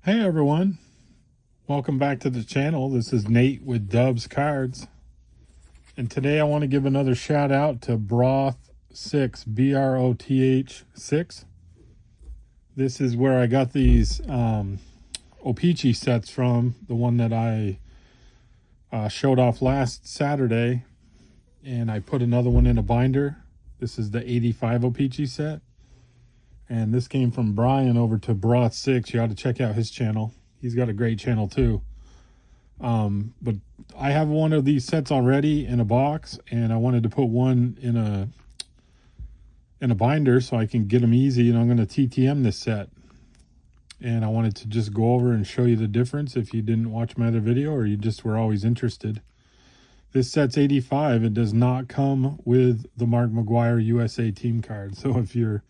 Hey everyone, welcome back to the channel. This is Nate with Dubs Cards, and today I want to give another shout out to Broth 6, BROTH 6. This is where I got these OPC sets from, the one that I showed off last Saturday, and I put another one in a binder. This is the 85 OPC set, and this came from Brian over to Broth 6. You ought to check out his channel. He's got a great channel too. But I have one of these sets already in a box, and I wanted to put one in a binder so I can get them easy, and I'm going to TTM this set. And I wanted to just go over and show you the difference if you didn't watch my other video or you just were always interested. This set's 85. It does not come with the Mark McGwire USA team card. So if you're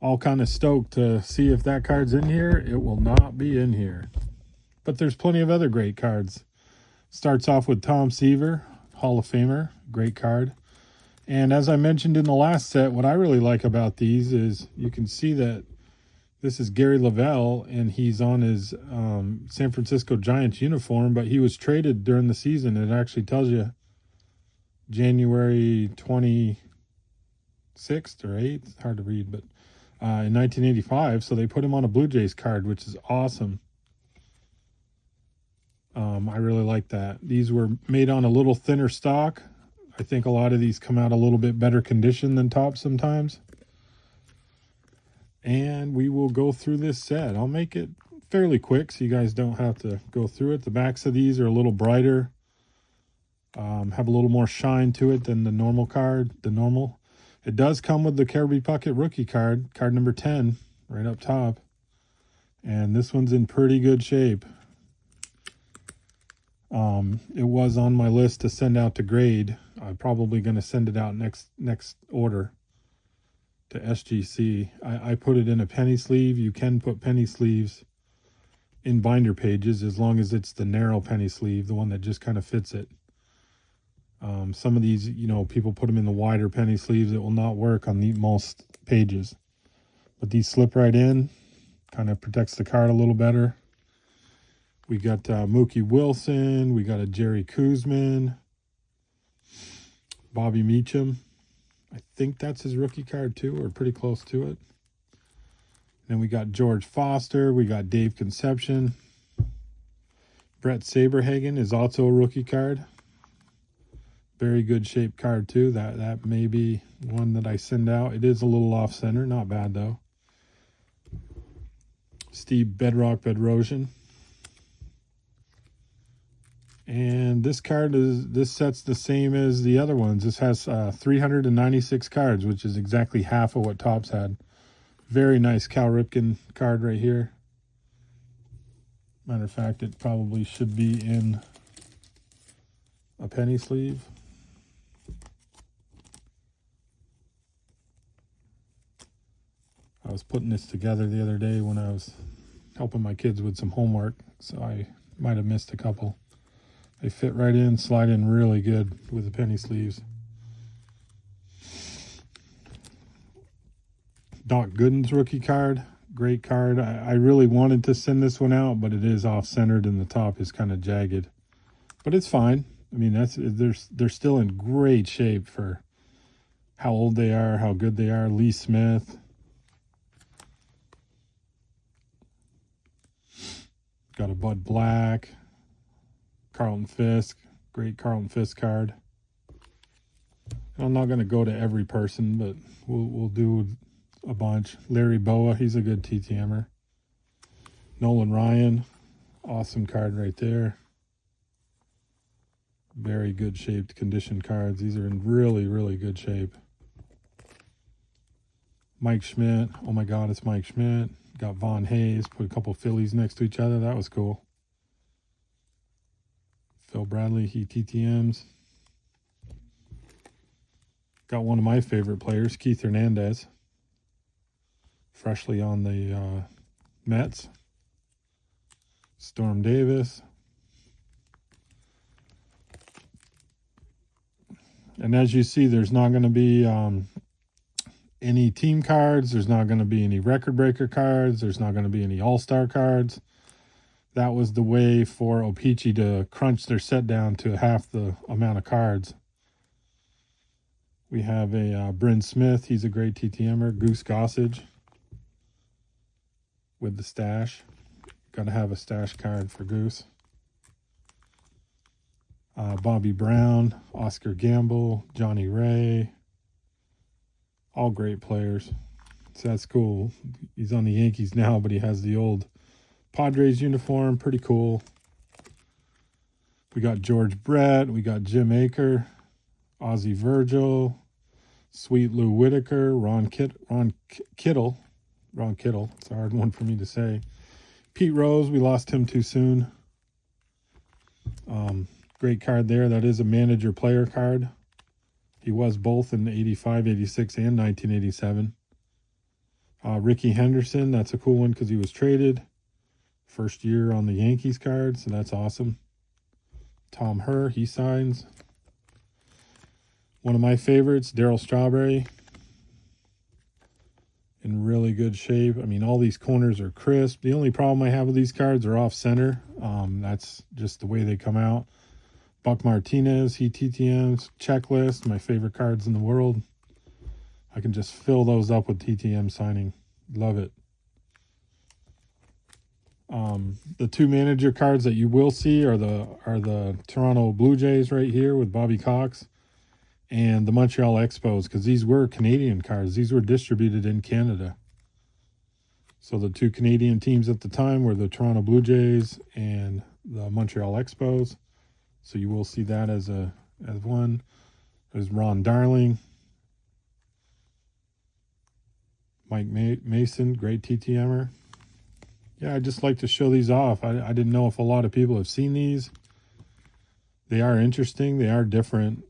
all kind of stoked to see if that card's in here, it will not be in here. But there's plenty of other great cards. Starts off with Tom Seaver, Hall of Famer, great card. And as I mentioned in the last set, what I really like about these is you can see that this is Gary Lavelle, and he's on his San Francisco Giants uniform, but he was traded during the season. It actually tells you January 26th or 8th, hard to read, but in 1985. So they put him on a Blue Jays card, which is awesome. I really like that. These were made on a little thinner stock. I think a lot of these come out a little bit better condition than Topps sometimes. And we will go through this set. I'll make it fairly quick so you guys don't have to go through it. The backs of these are a little brighter, have a little more shine to it than the normal card. It does come with the Kirby Puckett rookie card number 10, right up top. And this one's in pretty good shape. It was on my list to send out to grade. I'm probably going to send it out next order to SGC. I put it in a penny sleeve. You can put penny sleeves in binder pages as long as it's the narrow penny sleeve, the one that just kind of fits it. Some of these, people put them in the wider penny sleeves. It will not work on most pages. But these slip right in, kind of protects the card a little better. We got Mookie Wilson. We got a Jerry Kuzman. Bobby Meacham. I think that's his rookie card too, or pretty close to it. Then we got George Foster. We got Dave Conception. Brett Saberhagen is also a rookie card. Very good shaped card too. That may be one that I send out. It is a little off center. Not bad though. Steve Bedrock Bedrosian. And this set's the same as the other ones. This has 396 cards, which is exactly half of what Topps had. Very nice Cal Ripken card right here. Matter of fact, it probably should be in a penny sleeve. I was putting this together the other day when I was helping my kids with some homework, so I might have missed a couple. They fit right in, slide in really good with the penny sleeves. Doc Gooden's rookie card, great card. I really wanted to send this one out, but it is off-centered and the top is kind of jagged. But it's fine. I mean, they're still in great shape for how old they are, how good they are. Lee Smith. Got a Bud Black. Carlton Fisk, great Carlton Fisk card. I'm not going to go to every person, but we'll do a bunch. Larry Boa, he's a good TTMer. Nolan Ryan, awesome card right there. Very good shaped condition cards. These are in really, really good shape. Mike Schmidt, oh my God, it's Mike Schmidt. Got Von Hayes, put a couple Phillies next to each other. That was cool. Phil Bradley, he TTMs. Got one of my favorite players, Keith Hernandez. Freshly on the Mets. Storm Davis. And as you see, there's not going to be any team cards. There's not going to be any record breaker cards. There's not going to be any all-star cards. That was the way for OPC to crunch their set down to half the amount of cards. We have a Bryn Smith. He's a great TTMer. Goose Gossage with the stash. Got to have a stash card for Goose. Bobby Brown, Oscar Gamble, Johnny Ray. All great players. So that's cool. He's on the Yankees now, but he has the old Padres uniform. Pretty cool. We got George Brett. We got Jim Aker, Ozzie Virgil, Sweet Lou Whitaker, Ron Kittle. It's a hard one for me to say. Pete Rose, we lost him too soon. Great card there. That is a manager player card. He was both in 85, 86, and 1987. Ricky Henderson, that's a cool one because he was traded. First year on the Yankees card, so that's awesome. Tom Herr, he signs. One of my favorites, Darryl Strawberry. In really good shape. I mean, all these corners are crisp. The only problem I have with these cards are off center. That's just the way they come out. Buck Martinez, he TTMs, Checklist, my favorite cards in the world. I can just fill those up with TTM signing. Love it. The two manager cards that you will see are the Toronto Blue Jays right here with Bobby Cox and the Montreal Expos, because these were Canadian cards. These were distributed in Canada. So the two Canadian teams at the time were the Toronto Blue Jays and the Montreal Expos. So you will see that as one. There's Ron Darling. Mike Mason, great TTMer. Yeah, I just like to show these off. I didn't know if a lot of people have seen these. They are interesting. They are different.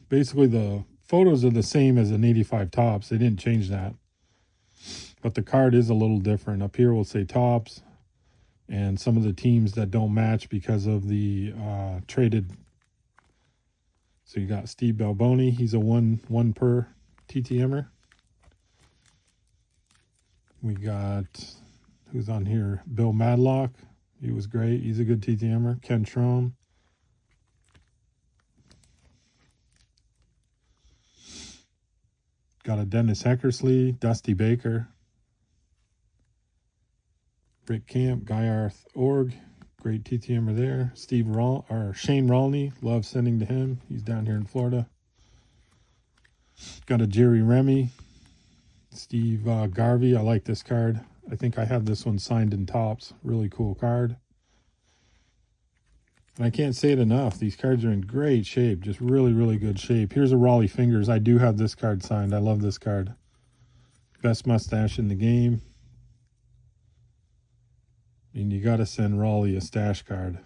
Basically, the photos are the same as an 85 Topps. They didn't change that. But the card is a little different. Up here, we'll say Topps. And some of the teams that don't match because of the traded. So you got Steve Balboni. He's a one per TTMer. We got, who's on here? Bill Madlock. He was great. He's a good TTMer. Ken Strom. Got a Dennis Eckersley. Dusty Baker. Rick Camp, Guy Arth Org, great TTMer there. Shane Rolney, love sending to him. He's down here in Florida. Got a Jerry Remy, Steve Garvey. I like this card. I think I have this one signed in Topps. Really cool card. And I can't say it enough. These cards are in great shape. Just really, really good shape. Here's a Raleigh Fingers. I do have this card signed. I love this card. Best mustache in the game. And you got to send Raleigh a stash card.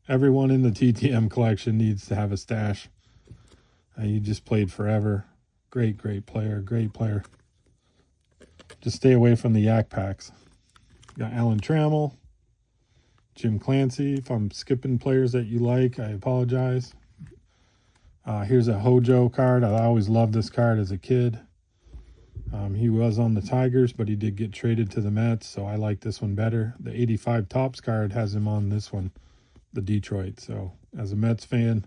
Everyone in the TTM collection needs to have a stash. He just played forever. Great, great player. Great player. Just stay away from the yak packs. Got Alan Trammell. Jim Clancy. If I'm skipping players that you like, I apologize. Here's a Hojo card. I always loved this card as a kid. He was on the Tigers, but he did get traded to the Mets, so I like this one better. The 85 Topps card has him on this one, the Detroit. So as a Mets fan,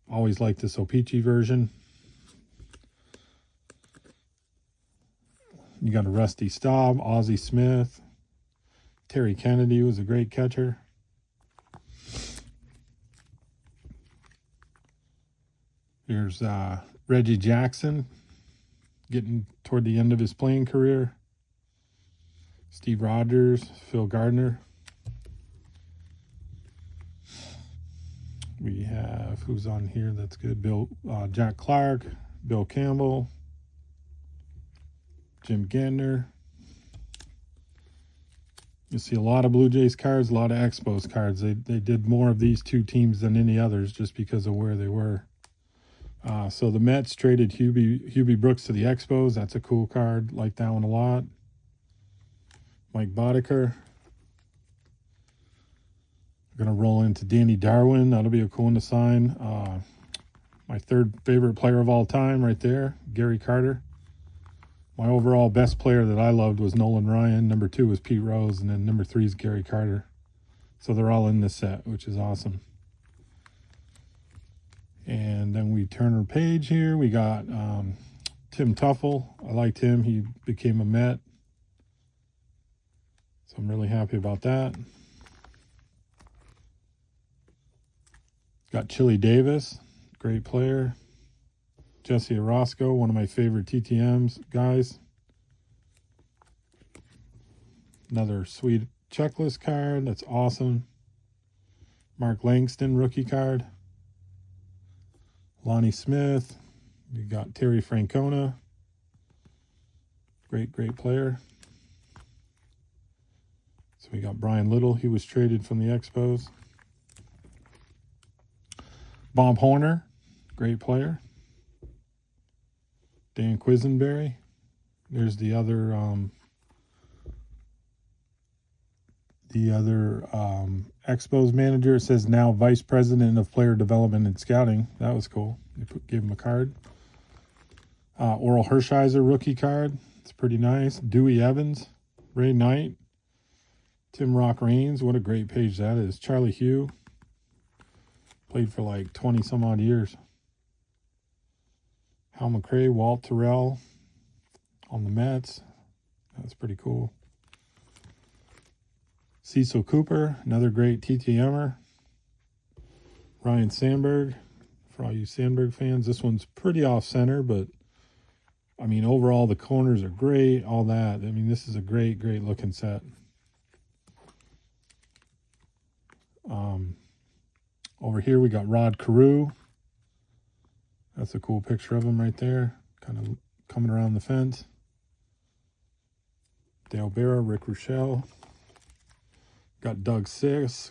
always like this OPC version. You got a Rusty Staub, Ozzie Smith. Terry Kennedy was a great catcher. Here's Reggie Jackson, getting toward the end of his playing career. Steve Rogers, Phil Gardner. We have, who's on here that's good? Jack Clark, Bill Campbell, Jim Gantner. You see a lot of Blue Jays cards, a lot of Expos cards. They did more of these two teams than any others just because of where they were. So the Mets traded Hubie Brooks to the Expos. That's a cool card. Like that one a lot. Mike Boddicker. We're going to roll into Danny Darwin. That'll be a cool one to sign. My third favorite player of all time right there, Gary Carter. My overall best player that I loved was Nolan Ryan. Number 2 was Pete Rose, and then number 3 is Gary Carter. So they're all in this set, which is awesome. And then we turn our page here. We got Tim Tuffle. I liked him. He became a Met. So I'm really happy about that. Got Chili Davis, great player. Jesse Orozco, one of my favorite TTMs guys. Another sweet checklist card. That's awesome. Mark Langston, rookie card. Lonnie Smith. You got Terry Francona. Great player. So we got Brian Little. He was traded from the Expos. Bob Horner, great player. Dan Quisenberry. There's the other Expos manager. It says now Vice President of Player Development and Scouting. That was cool. They gave him a card. Oral Hershiser rookie card. It's pretty nice. Dewey Evans, Ray Knight, Tim Rock Raines. What a great page that is. Charlie Hugh. Played for like 20 some odd years. Hal McRae, Walt Terrell on the Mets. That's pretty cool. Cecil Cooper, another great TTMer. Ryan Sandberg, for all you Sandberg fans. This one's pretty off center, but I mean, overall the corners are great, all that. I mean, this is a great looking set. Over here we got Rod Carew. That's a cool picture of him right there, kind of coming around the fence. Dale Berra, Rick Rochelle. Got Doug Sisk.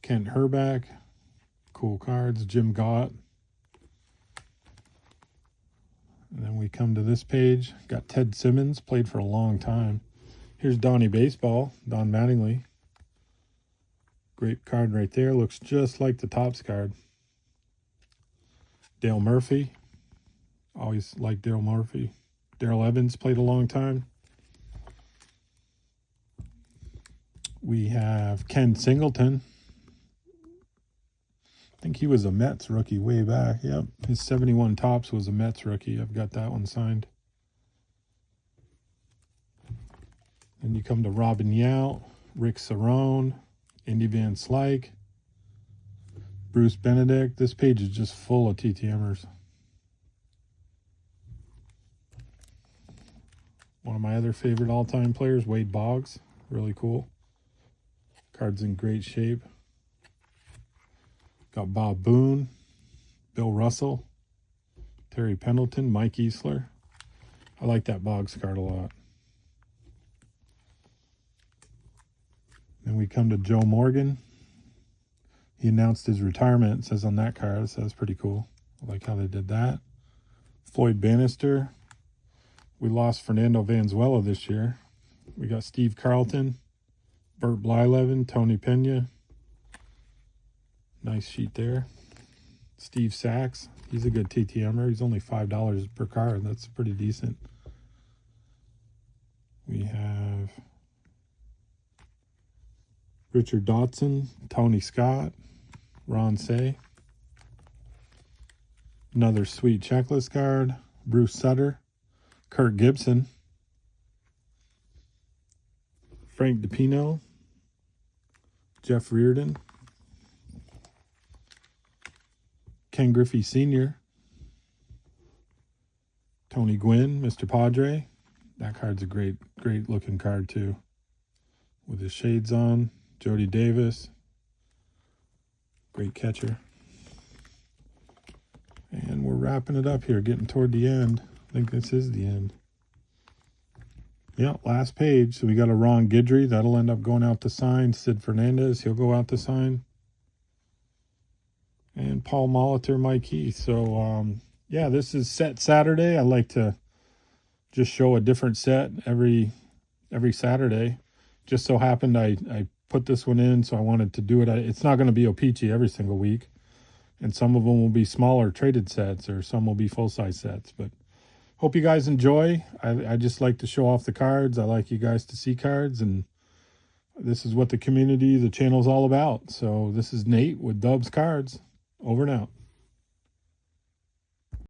Kent Herback. Cool cards. Jim Gott. And then we come to this page. Got Ted Simmons, played for a long time. Here's Donnie Baseball, Don Mattingly. Great card right there. Looks just like the Topps card. Dale Murphy. Always liked Dale Murphy. Darrell Evans played a long time. We have Ken Singleton. I think he was a Mets rookie way back. Yep, his 71 Topps was a Mets rookie. I've got that one signed. Then you come to Robin Yount, Rick Cerrone, Indy Van Slyke, Bruce Benedict. This page is just full of TTMers. One of my other favorite all-time players, Wade Boggs. Really cool. Card's in great shape. Got Bob Boone, Bill Russell, Terry Pendleton, Mike Easler. I like that Boggs card a lot. Then we come to Joe Morgan. He announced his retirement. It says on that card, so that's pretty cool. I like how they did that. Floyd Bannister. We lost Fernando Valenzuela this year. We got Steve Carlton, Bert Blyleven, Tony Pena. Nice sheet there. Steve Sachs. He's a good TTMer. He's only $5 per card. That's pretty decent. We have Richard Dotson, Tony Scott, Ron Say. Another sweet checklist card. Bruce Sutter, Kirk Gibson, Frank DiPino, Jeff Reardon, Ken Griffey Sr., Tony Gwynn, Mr. Padre. That card's a great looking card too. With his shades on. Jody Davis. Great catcher. And we're wrapping it up here, getting toward the end. I think this is the end. Yeah, last page. So we got a Ron Guidry. That'll end up going out to sign. Sid Fernandez, he'll go out to sign. And Paul Molitor, Mike Heath. So, yeah, this is Set Saturday. I like to just show a different set every Saturday. Just so happened I put this one in, so I wanted to do it. It's not going to be OPC every single week. And some of them will be smaller traded sets, or some will be full-size sets. But hope you guys enjoy. I just like to show off the cards. I like you guys to see cards, and this is what the community, the channel is all about. So this is Nate with Dubs Cards. Over and out.